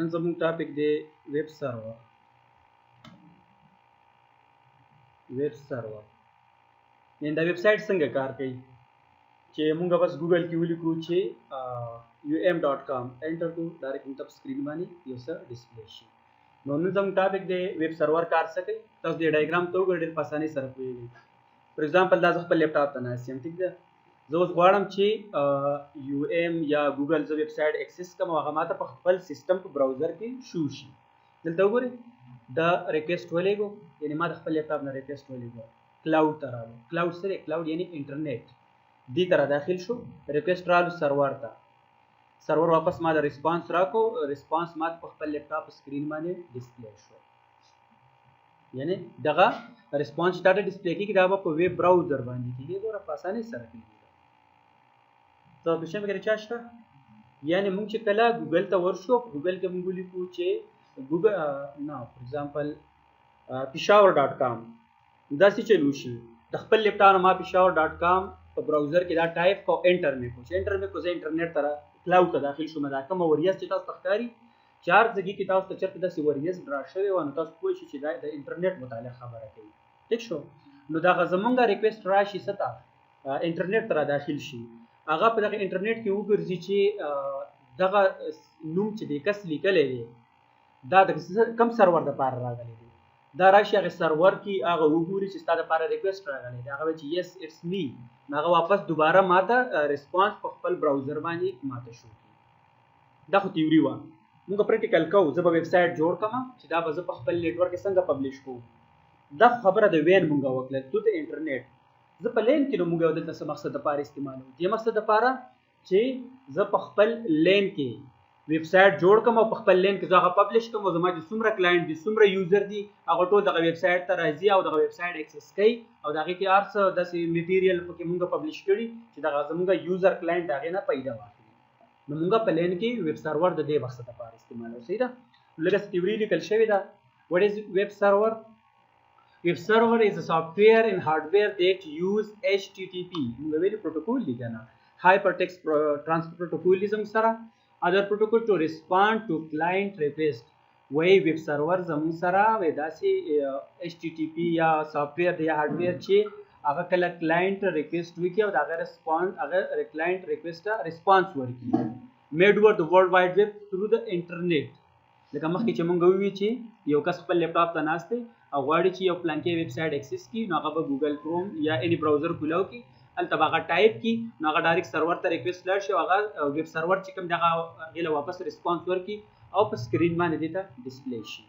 نن زموږ ټاپک دی ویب سرور. ویب سرور یعنی دا ویب سایټ څنګه کار کوي چې موږ بس ګوګل کې ولیکو چې um.com انټر کو ډایرکټ موږ په سکرین باندې یو څه ډسپلی شي. نو نن زموږ ټاپک دی ویب سرور کار څه کوي. تاسو د ډایګرام ته وګورئ ډېر په اسانۍ سره پوهیږئ. فار ایگزامپل دا زه خپل لیپټاپ ته ناست یم، ټیک ده. زه اوس غواړم چې یا ګوګل زه ویب سایټ اکسس کړم او هغه ماته په خپل سیسټم په براوزر کې شو شي. دلته وګورئ دا ریکویسټ ولېږو، یعنی ما د خپل لیپټاپ نه ریکویسټ ولېږو، کلاود ته راغلو. کلاود سره کلاود یعنی انټرنیټ دې ته را داخل شو، ریکویسټ رالو سرور ته. سرور واپس ما د ریسپانس راکو، ریسپانس ما په خپل لیپټاپ سکرین باندې ډسپلی شو. یعنی دغه ریسپانس ډاټا ډسپلی کیږي دا په ویب براوزر باندې کیږي، ګوره په اسانۍ سره کیږي. ته په شمه کې چاشته یعنی موږ چې کله ګوګل ته ورشو، ګوګل کې موږ لیکو چې ګوګل نو فار ایگزامپل peshawar.com دا څه چلو شي. د خپل لیپټاپ ما peshawar.com په براوزر کې دا ټایپ کو، انټر مې کو، چې انټر مې کو زه انټرنیټ ته کلاود ته داخل شوم. دا کوم وریځ چې تاسو تختاري چار ځګي کې تاسو ته چرته د وریځ ډرا شوی و، نو تاسو پوه شئ چې دا د انټرنیټ متعلق خبره کوي. ټیک شو. نو دا زمونږه ریکویسټ راشي ستا انټرنیټ ته داخل شي، هغه په دغه انټرنیټ کې وګرځي چې دغه نوم چې د کس لیکلی دی دا د کم سرور د پاره راغلی دی، دا راشي هغه سرور کې هغه وګوري چې ستا د پاره ریکویسټ راغلی دی، هغه چې یس اټس می، هغه واپس دوباره ماته ریسپانس په خپل براوزر باندې ماته شو. دا خو تیوري و. موږ پریکټیکل کوو. زه به ویب سایټ جوړ کړم چې دا به زه په خپل نیټورک کې څنګه پبلش کوم. دا خبره د وین موږ وکړه ته د انټرنیټ. زه په لین کې نو موږ دلته څه مقصد لپاره استعمالوم؟ دې مقصد لپاره چې زه په خپل لین کې ویب سایټ جوړ کړم او په خپل لین کې زه هغه پبلش کړم او زما چې څومره کلاینټ دي، څومره یوزر دي، هغه ټول دغه ویب سایټ ته راځي او دغه ویب سایټ اکسس کوي او دغه کې هر څه داسې میټیریل پکې موږ پبلش کړي چې دغه زموږ یوزر کلاینټ هغه نه پیدا واخلي. نو موږ په لین کې ویب سرور د دې مقصد لپاره استعمالوو. صحیح ده. لکه تیوري لیکل شوی ده. what is web server? Web server is a software and hardware that use HTTP موږ ویلي پروتوکول دی کنه، Hypertext Transfer Protocol زموږ سره other protocol to respond to client request. وای ویب سرور زموږ سره وای داسې HTTP یا سافټویر دی یا هارډویر چې هغه کله کلاینټ ریکویسټ وکړي او دا هغه ریسپانس هغه کلاینټ ریکویسټ ریسپانس ورکړي made over the world wide web through the internet. لکه مخکې چې مونږ وویل چې یو کس خپل لیپټاپ ته ناست دی او غواړي چې یو پلان کې ویب سایټ اکسس کړي، نو هغه به ګوګل کروم یا اني براوزر کولاو کی، هلته به هغه ټایپ کړي، نو هغه ډایرکټ سرور ته ریکویسټ لاړ شي او هغه ویب سرور چې کوم دغه هغې له واپس ریسپانس ورکړي او په سکرین باندې دې ته ډسپلی شي.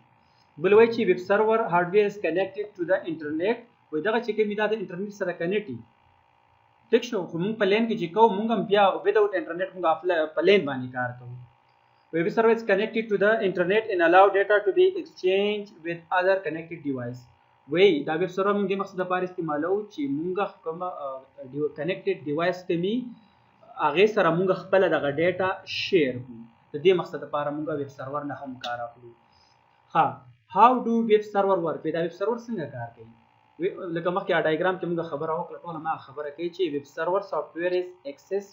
بل وایي چې ویب سرور هارډویر از کنیکټډ ټو د انټرنیټ. وایي دغه چې کوم دا د انټرنیټ سره کنیکټ وي. ټیک شو. خو موږ په لین کې چې کوو موږ هم بیا وداوټ انټرنیټ موږ په لین باندې کار کوو. Web server is connected to the internet and allow data to be exchanged with other connected device. وای دا ویب سرور موږ د مقصد لپاره استعمالو چې موږ کوم کنیکټډ ډیوایس کمی هغه سره موږ خپل دغه ډیټا شیر کړو. د دې مقصد لپاره موږ ویب سرور نه هم کار اخلو. ها how do web server work؟ دا ویب سرور څنګه کار کوي؟ لکه مخکې ډایګرام کې موږ خبره وکړه، ټول ما خبره کوي چې ویب سرور سافټویر از access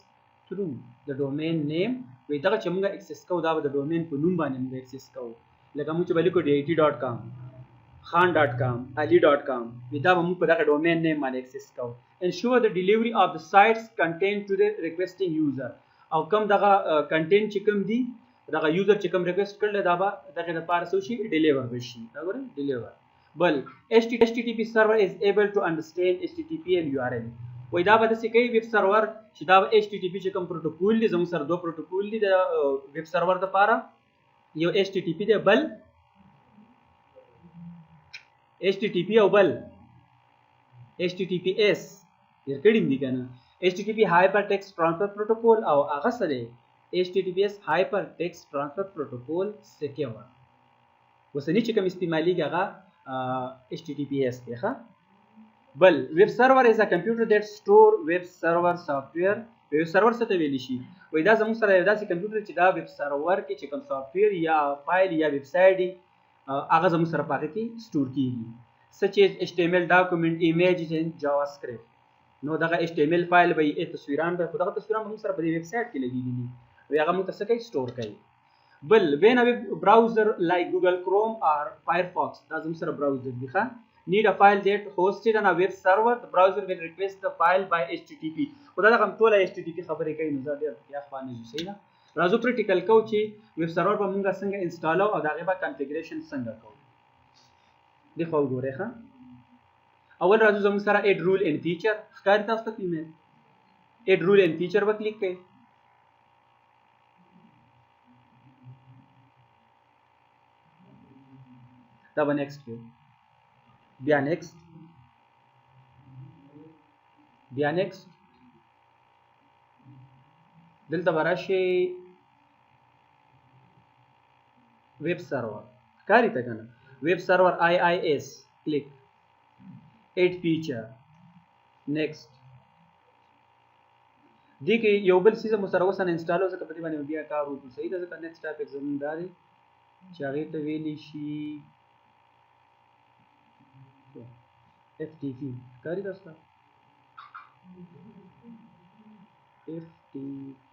through the domain name. وی دغه چې موږ اکسس کوو دا به د ډومین په نوم باندې موږ اکسس کوو. لکه موږ چې به لیکو dit.com khan.com ali.com وی دا به موږ په دغه ډومین نیم باندې اکسس کوو. ensure the delivery of the sites content to the requesting user. او کوم دغه کنټینټ چې کوم دی دغه یوزر چې کوم ریکویسټ کړل دا به دغه لپاره څه شي ډیلیور وشي. دا ګورئ ډیلیور. بل HTTP server is able to understand HTTP and URL. وای دا به داسې کوي ویب سرور چې دا HTTP چې کوم پروتوکول دی، زموږ سره دوه پروتوکول دي د ویب سرور دپاره، یو HTTP دی بل HTTP او بل HTTPS ډېر کړي دي که نه. HTTP Hypertext Transfer Protocol او هغه څه دی HTTPS Hypertext Transfer Protocol Secure. اوسني چې کوم استعمالېږي هغه HTTPS دی. ښه بل ویب سرور از ا کمپیوټر دیٹ سٹور ویب سرور سافټویر. ویب سرور څه ته ویلی شي؟ وای دا زموږ سره یو داسې کمپیوټر چې دا ویب سرور کې چې کوم سافټویر یا فایل یا ویب سایټ دی هغه زموږ سره په هغه کې سټور کیږي. such as HTML document, images and JavaScript. نو دغه HTML فایل به تصویران به خو دغه تصویران موږ سره په دې ویب سایټ کې لګېدلي دي، وی هغه موږ ته څه کوي؟ سټور کوي. بل when a web browser like Google Chrome or Firefox دا زموږ سره براوزر دی ښه need a file that hosted on a web server the browser will request the file by HTTP خو دا دغه ټوله HTTP خبرې کوي نو زه ډېر یا خوا نه ځو صحیح ده راځو پریکټیکل کوو چې ویب سرور به مونږ څنګه انسټالو او د هغې به کنفیګریشن څنګه کوو دې خوا وګورئ ښه اول راځو زموږ سره اډ رول اینډ فیچر ښکاري تاسو ته ایمیل اډ رول اینډ فیچر به کلیک کړئ دا به نیکسټ کوئ بیا نیکسټ بیا نیکسټ دلته به راشئ ویب سرور ښکاري ته که نه ویب سرور IIS کلیک اډ فیچر نیکسټ دې کې یو بل څیز مو سره اوس انسټال ځکه په دې باندې بیا کار وکړو صحیح ده ځکه نیکسټ ټاپک زموږ دا دی چې هغې ته ویلی شي FTP ښکاري تاسو ته FTP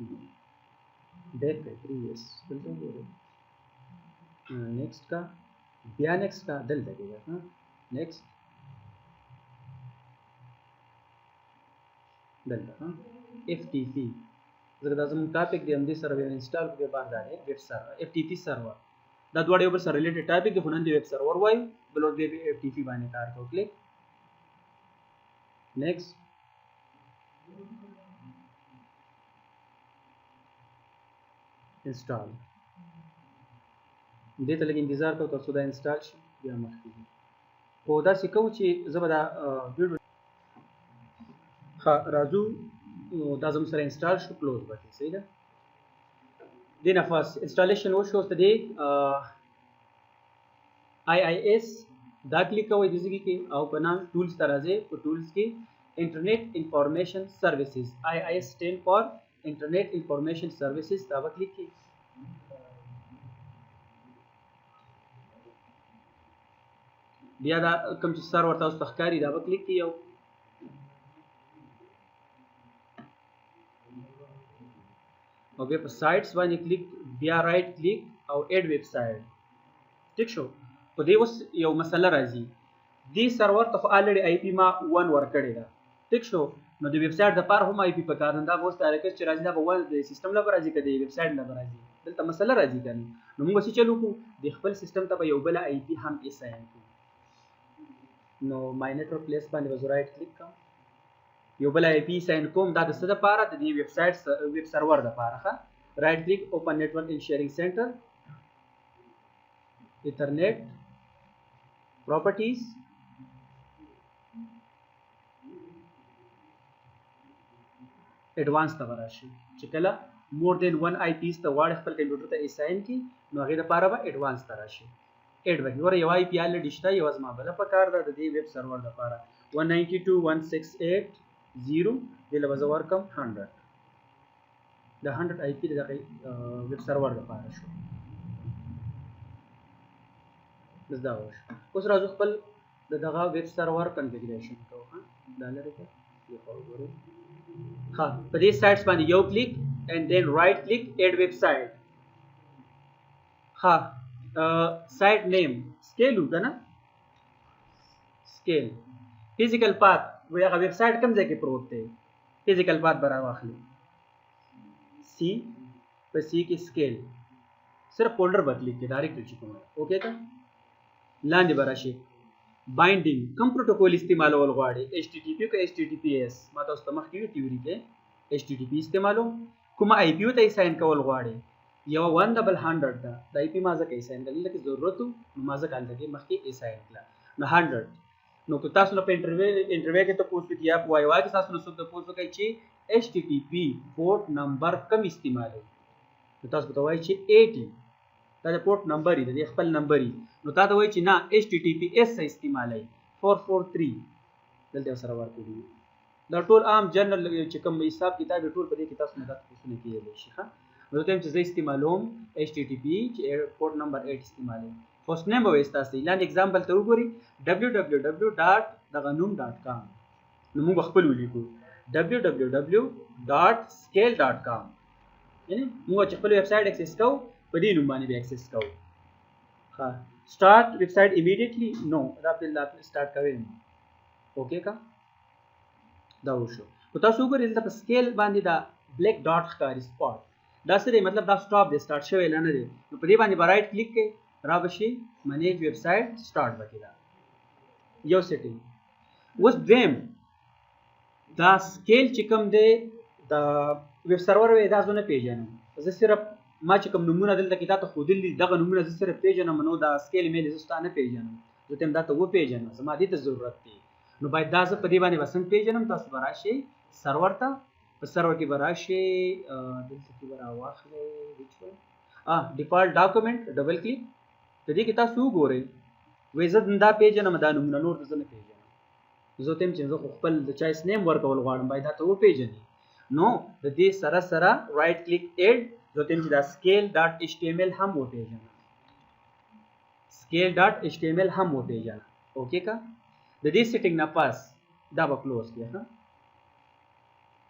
بیک کړئ پریویس دلته وګورئ نیکسټ کا بیا نیکسټ کا دلته کې ده نیکسټ دلته FTP ځکه دا زموږ ټاپک دی همدې سره به انسټال کړو باندې دی ویب سرور FTP سرور دا دواړه یو بل سره ریلیټډ ټاپک دی خو نن دی ویب سرور وایو بل ورځ به FTP باندې کار کوو کلیک نیکسټ انسټال دې ته لږ انتظار کوو تر څو دا انسټال شي بیا مخکې ځو خو داسې کوو چې زه به دا ویډیو ښه راځو دا زموږ سره انسټال شو کلوز به کړئ صحیح ده دې نه فاست انسټالیشن وشو اوس د دې IIS دا کلیک کوئ دې ځای کې او په نام ټولز ته راځئ په ټولز کې انټرنیټ انفارمیشن سروسز IIS stand for انټرنیټ انفارمیشن سروسز دا به کلیک کړئ بیا دا کوم چې سرور تاسو ته ښکاري دا به کلیک کړئ او بیا په سایټس باندې کلیک بیا رائټ کلیک او اډ ویب سایټ ټیک شو په دې اوس یو مسله راځي دې سرور ته خو الریډي IP ما 1 ورکړې ده ټیک شو نو د ویب سایټ دپاره هم IP پکار ده دا به اوس د حرکت چې راځي دا به د سیسټم نه به راځي که د ویب سایټ نه به راځي دلته مسله راځي که نه نو موږ څه چل وکړو د خپل سیسټم ته به یو بله IP هم اساین کړو نو مای نیټورک پلیس باندې به زه رائټ کلیک کوم یو بل IP ساین کوم دا د څه دپاره د دې ویب سایټ ویب سرور دپاره ښه رائټ کلیک اوپن نیټورک ان شیرینګ سینټر ایترنیټ پراپرټیز ایڈوانس ته به راشي چې کله مور دین 1 IPs ته غواړي خپل کمپیوټر ته اساین کړي نو هغې دپاره به ایډوانس ته راشي اډ وکړي ګوره یو IP الریډي شته یوه زما بله پکار ده د دې ویب سرور دپاره 192.168.0 دې له به زه ورکړم 100 د 100 IP د دغه ویب سرور دپاره شو بس دا وشو اوس راځو خپل د دغه ویب سرور کنفیګریشن کوو دا لرې کړه یو خوا وګورئ ها په دې سایټس باندې یو کلیک and then right click add website ها site name scale وکنه scale physical path وی هغه ویب سایټ کوم ځای کې پروت دی physical path برا واخلي C په C کې scale صرف فولډر به کلیک کې ډایرکټ چې کومه اوکې کا لاندې براشي بایندینګ کوم پروتوکول استعمالول غواړي HTTP که HTTPS ما تاسو ته مخکې وی تیوري کې HTTP استعمالو کومه IP ته اساین کول غواړي یو 100 ده د IP ما ځکه اساین کړل لکه ضرورت نو ما ځکه هلته کې مخکې اساین کړل نو 100 نو که تاسو نه په انټرویو کې ته پوښتنه کیه په وایوا کې تاسو نو څه ته پوښتنه کوي چې HTTP پورت نمبر کم استعمالوي نو تاسو ته وایي چې 80 دا د پورت نمبر دی د خپل نمبر نو تاسو وایي چې نه HTTPS استعمالوي 443 دلته سره ورکړي دا ټول عام جنرال چې کوم حساب کتاب ټول په دې کې تاسو نه تاسو پوښتنه کیږي شي ښه نو ته چې زه استعمالوم HTTP چې پورت نمبر 8 استعمالوي فرست نیم به وستاسي لاندې एग्जांपल ته وګورئ www.daganum.com نو موږ خپل ولیکو www.scale.com یعنی موږ چې خپل ویب سایټ اکسس کوو په دې نوم باندې به اکسس کوو. ها start website immediately no دا په لاپټاپ سٹارټ کوي. اوکې کا دا وشو. په تاسو وګورئ دلته په سکیل باندې دا بلیک ډاټ ښکاري سپاټ دا څه دی مطلب دا سټاپ دی سٹارټ شوی نه دی. نو په دې باندې به رائټ کلیک کړئ را بشي منیج ویب سایټ سٹارټ وکړي دا یو سیټینګ. اوس دویم دا سکیل چې کوم دی دا ویب سرور وی دا زونه پیژنم زه صرف ما چې کوم نمونه دلته کې دا ته خودل دي دغه نمونه زه صرف پیژنم نو دا سکیل میل زستا نه پیژنم زه تم دا ته و پیژنم زما دې ته ضرورت دی نو باید دا زه په دې باندې وسنګ پیژنم. تاسو براشي سرور ته په سرور کې براشي دلته کې برا واخلې ډیفالت ډاکومنٹ ډبل کلیک ته دې کې تاسو وګورئ وې زه دا پیژنم دا نمونه نور څه نه پیژنم زه تم چې زه خپل د چایس نیم ورکول غواړم باید دا ته و پیژنې نو د دې سره سره رائټ کلیک اډ زه تم چې دا scale.html هم و پیژنم scale.html هم و پیژنم. اوکې کا د دې سیټینګ نه پاس دا به کلوز کړئ. ها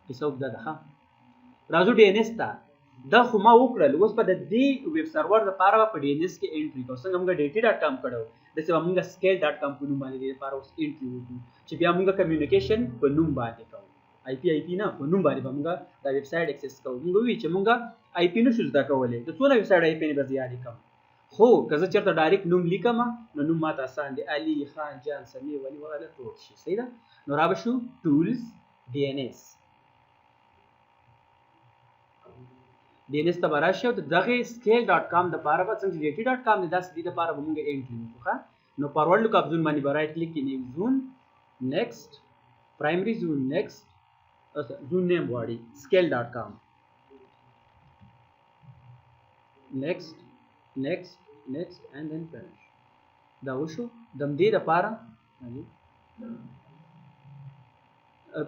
حساب دا ده. ها راځو ډي ان اس ته دا خو ما وکړل اوس په دې ویب سرور لپاره په ډي ان اس کې انټری کوو څنګه موږ dt.com کړو دسه موږ scale.com په نوم باندې لپاره اوس انټری وکړو چې بیا موږ کمیونیکیشن په نوم باندې کوو آی پی نه په نوم باندې موږ دا ویب سایټ اکسس کوو. موږ وی چې موږ آی پی نشو زده کولای د څونه ویب سایټ آی پی نه به زیات کوم خو که زه چېرته ډایرکټ نوم لیکم نو نوم ماته آسان دی علي خان جان سمی ولی وغیره ټول شي صحیح ده. نو را به شو ټولز ډي ان اس ته به راشي او دغه scale.com دپاره به څنګه چې dt.com دی داسې دې دپاره به مونږ انټري وکړو. نو فارورډ لوک اپ زون باندې به رایټ کلیک کړئ زون نیکسټ پرایمري زون نیکسټ زون نیم غواړي scale.com next and then finish دا وشو. دم دې لپاره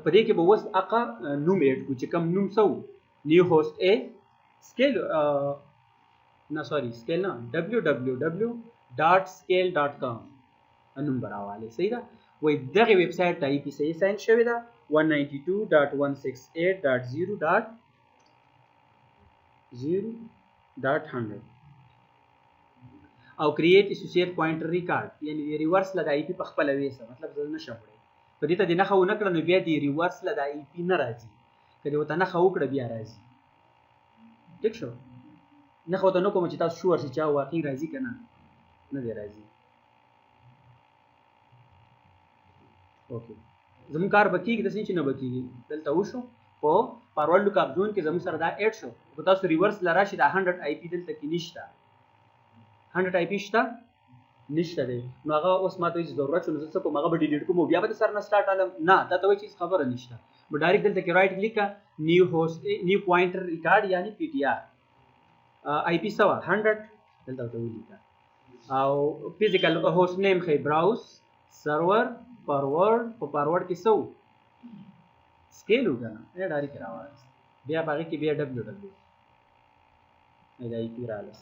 په دې کې به اوس اقا نوم اډ کو چې کوم نوم سو نیو هوست ا scale نه سوري scale نه www.scale.com انوم براواله صحیح ده. وای دغه ویب سایټ ته آی پی صحیح ساين شوی ده 192.168.0.100 او create associate pointer record یعنی ریورس لدا آی پی په خپل وېسه مطلب زه نشم وړي په دې ته د نخښه ونه کړنو بیا دی ریورس لدا آی پی نه راځي کله وته نخښه وکړه بیا راځي ټیک شو. نخښه وته نو کوم چې تاسو شور شي چې واقعي راځي کنه نه دی راځي. اوکې زموږ کار بکیږي د څه چې نه بکیږي دلته وشو په فارورډ لوک اپ زون کې زموږ سره دا اډ شو په تاسو ریورس لراشي دا 100 آی پی دلته کې نشته 100 آی پی شته نشته دی نو هغه اوس ماته هیڅ ضرورت شو نو زه په هغه به ډیلیټ کوم بیا به سر نه سٹارټ علم نه دا ته وایي چې خبره نشته به ډایرکټ دلته کې رائټ کلیک نیو هوست نیو پوینټر ریکارډ یعنی پی ټی آر آی پی سوا 100 دلته ته ولیکه او فزیکل هوست نیم خې براوز سرور فارورډ په فارورډ کې سو سکیل وګڼه ډایرکټ راوړل بیا باغې کې بیا www دا آی پی رااله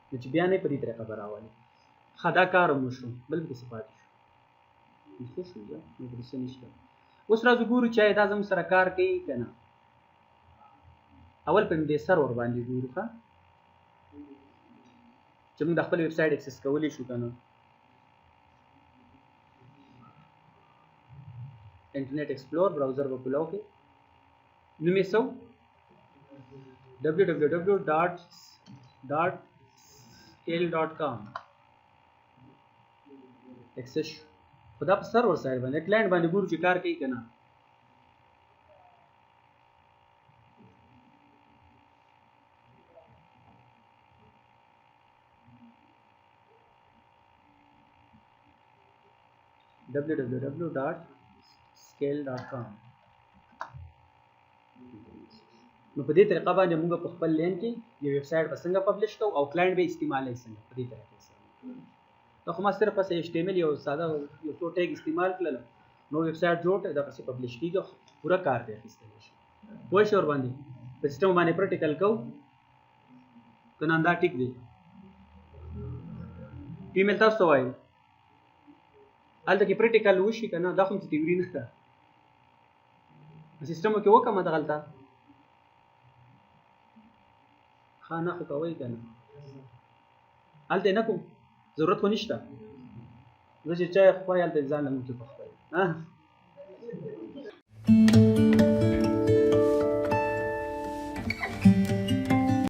نو چې بیا نه په دې طریقه براوالي خدا کار مو شو بل به صفات شو څه شو نو د څه نشته. اوس راځو ګورو چې دا زم سره کار کوي کنه. اول په دې سرور باندې ګورو ښه چې موږ د خپل ویب سایټ اکسس کولی شو کنه. انټرنیټ ایکسپلور براوزر به کولاو کې نو مې سو www.scale.com اکسس خدا په سرور سایډ باندې کلاینټ باندې ګورو چې کار کوي کنه. www.scale.com نو په دې طریقه باندې موږ په خپل لین کې یو ویب سایټ په څنګه پبلش کوو او کلاینټ به استعمالوي څنګه په دې طریقه سره. نو خو ما صرف پس HTML یو ساده یو څو ټیګ استعمال کړل نو ویب سایټ جوړ دا پس پبلش کیږي پورا کار دی اخیستل شي. وای شور باندې په سیستم باندې پریکټیکل کو کنه دا ټیک دی ایمیل تاسو وای الته کې پریکټیکل وشي کنه دا خو تیوري نه ده سیستم کې وکړه ما دا غلطه خانه خو کوي کنه هلته نه کوم ضرورت خو نشته زه چې چای خوري هلته ځان له مونږ څخه